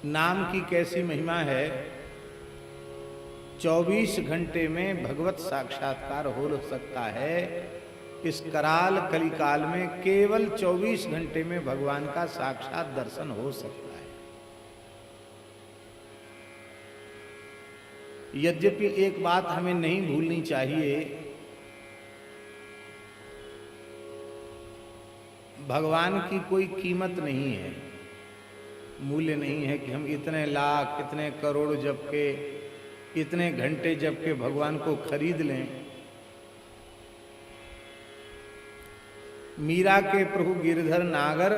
नाम की कैसी महिमा है। 24 घंटे में भगवत साक्षात्कार हो सकता है। इस कराल कलिकाल में केवल 24 घंटे में भगवान का साक्षात दर्शन हो सकता है। यद्यपि एक बात हमें नहीं भूलनी चाहिए, भगवान की कोई कीमत नहीं है, मूल्य नहीं है कि हम इतने लाख इतने करोड़ जप के इतने घंटे जप के भगवान को खरीद लें। मीरा के प्रभु गिरधर नागर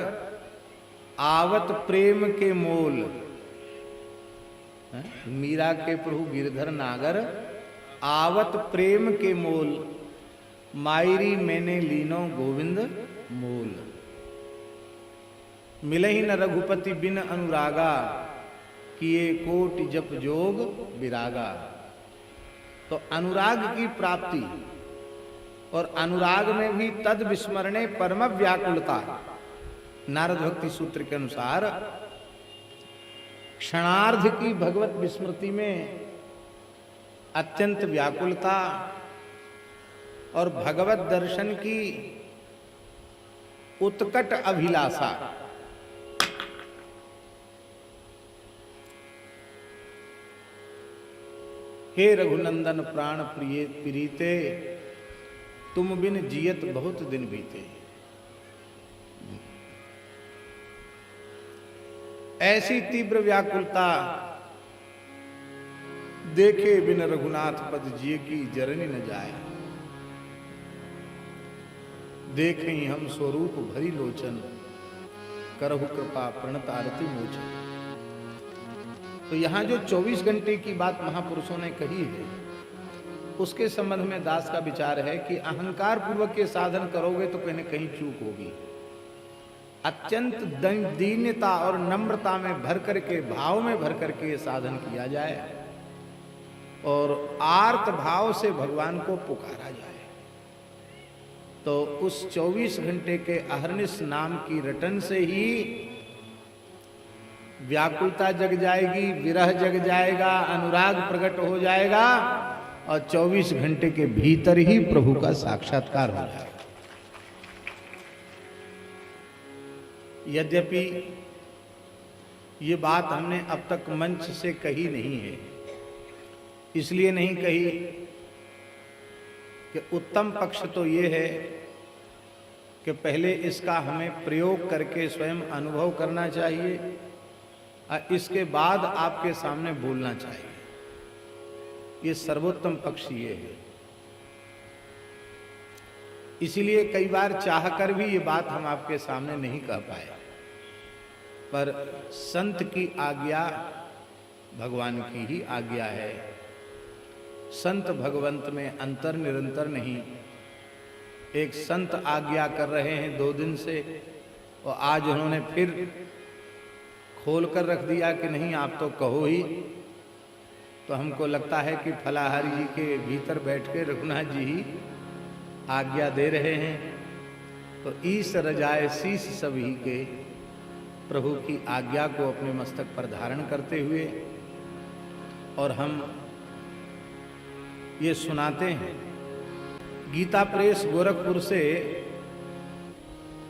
आवत प्रेम के मोल। मीरा के प्रभु गिरधर नागर आवत प्रेम के मोल, मायरी मैंने लीनो गोविंद मोल। मिले ही न रघुपति बिन अनुरागा, किए कोटि जप जोग विरागा। तो अनुराग की प्राप्ति और अनुराग में भी तद विस्मरणे परम व्याकुलता। नारद भक्ति सूत्र के अनुसार क्षणार्ध की भगवत विस्मृति में अत्यंत व्याकुलता और भगवत दर्शन की उत्कट अभिलाषा। हे रघुनंदन प्राण प्रिय प्रीते, तुम बिन जियत बहुत दिन बीते। ऐसी तीव्र व्याकुलता देखे बिन रघुनाथ पद जिय की जरनी न जाए। देखें हम स्वरूप भरी लोचन, करहु कृपा प्रणत आरती मोचन। तो यहां जो 24 घंटे की बात महापुरुषों ने कही है, उसके संबंध में दास का विचार है कि अहंकार पूर्वक के साधन करोगे तो कहीं न कहीं चूक होगी। अत्यंत दीनता और नम्रता में भर करके, भाव में भर करके ये साधन किया जाए और आर्त भाव से भगवान को पुकारा जाए, तो उस 24 घंटे के अहर्निश नाम की रटन से ही व्याकुलता जग जाएगी, विरह जग जाएगा, अनुराग प्रकट हो जाएगा और 24 घंटे के भीतर ही प्रभु का साक्षात्कार हो जाएगा। यद्यपि ये बात हमने अब तक मंच से कही नहीं है, इसलिए नहीं कही कि उत्तम पक्ष तो ये है कि पहले इसका हमें प्रयोग करके स्वयं अनुभव करना चाहिए और इसके बाद आपके सामने बोलना चाहिए। ये सर्वोत्तम पक्ष ये है। इसीलिए कई बार चाहकर भी ये बात हम आपके सामने नहीं कह पाए, पर संत की आज्ञा भगवान की ही आज्ञा है। संत भगवंत में अंतर निरंतर नहीं। एक संत आज्ञा कर रहे हैं 2 दिन से और आज उन्होंने फिर खोल कर रख दिया कि नहीं आप तो कहो ही, तो हमको लगता है कि फलाहारी जी के भीतर बैठ के रघुनाथ जी ही आज्ञा दे रहे हैं। तो ईश रजाए शीश सभी के, प्रभु की आज्ञा को अपने मस्तक पर धारण करते हुए और हम ये सुनाते हैं। गीता प्रेस गोरखपुर से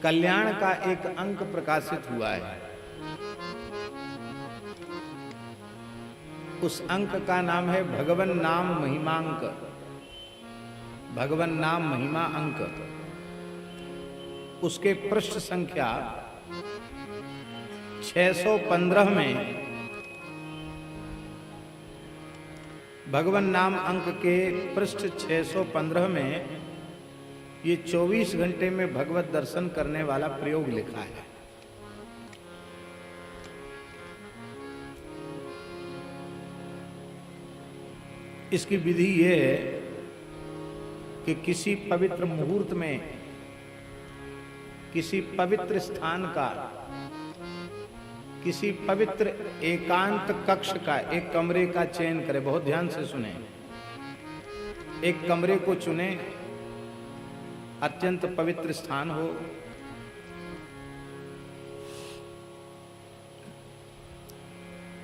कल्याण का एक अंक प्रकाशित हुआ है। उस अंक का नाम है भगवन नाम महिमांक, भगवन नाम महिमा अंक। उसके पृष्ठ संख्या 615 में भगवन नाम अंक के पृष्ठ 615 में ये 24 घंटे में भगवत दर्शन करने वाला प्रयोग लिखा है। इसकी विधि ये है कि किसी पवित्र मुहूर्त में किसी पवित्र स्थान का, किसी पवित्र एकांत कक्ष का, एक कमरे का चयन करें। बहुत ध्यान से सुने। एक कमरे को चुने, अत्यंत पवित्र स्थान हो,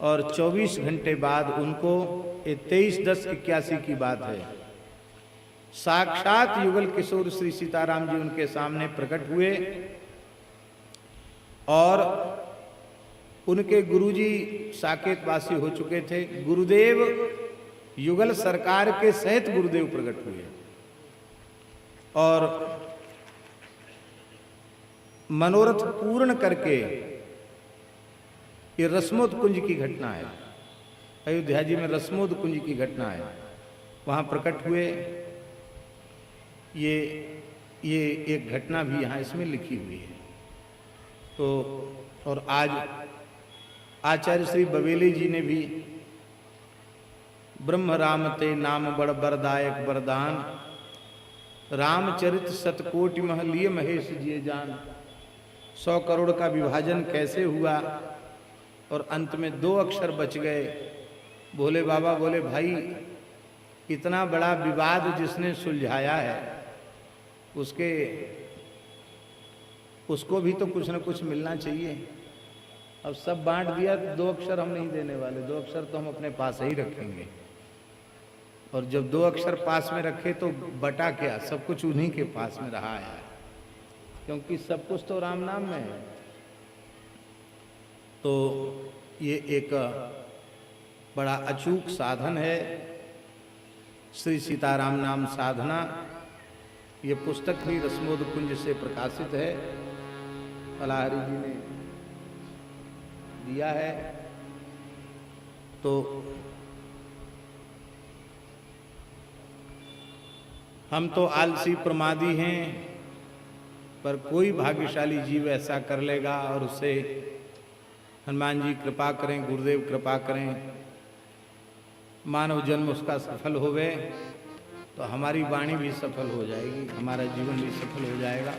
और 24 घंटे बाद उनको, ये 23/10/81 की बात है, साक्षात युगल किशोर श्री सीताराम जी उनके सामने प्रकट हुए और उनके गुरुजी साकेतवासी हो चुके थे। गुरुदेव युगल सरकार के सहित गुरुदेव प्रकट हुए और मनोरथ पूर्ण करके, ये रस्मोत्कुंज की घटना है, अयोध्या जी में रस्मोत्कुंज की घटना है, वहां प्रकट हुए। ये एक घटना भी यहाँ इसमें लिखी हुई है। तो और आज आचार्य श्री बवेली जी ने भी ब्रह्म राम ते नाम बड़ बरदायक वरदान, रामचरित सतकोटि मह लिय महेश जिए जान। 100 करोड़ का विभाजन कैसे हुआ और अंत में 2 अक्षर बच गए। भोले बाबा बोले, भाई इतना बड़ा विवाद जिसने सुलझाया है उसको भी तो कुछ न कुछ मिलना चाहिए। अब सब बांट दिया तो 2 अक्षर हम नहीं देने वाले, 2 अक्षर तो हम अपने पास ही रखेंगे। और जब 2 अक्षर पास में रखे तो बटा क्या, सब कुछ उन्हीं के पास में रहा है, क्योंकि सब कुछ तो राम नाम में है। तो ये एक बड़ा अचूक साधन है, श्री सीताराम नाम साधना। ये पुस्तक भी रस्मोत्कुंज से प्रकाशित है, अलाहरी जी ने दिया है। तो हम तो आलसी प्रमादी हैं, पर कोई भाग्यशाली जीव ऐसा कर लेगा और उससे हनुमान जी कृपा करें, गुरुदेव कृपा करें, मानव जन्म उसका सफल होवे तो हमारी वाणी भी सफल हो जाएगी, हमारा जीवन भी सफल हो जाएगा।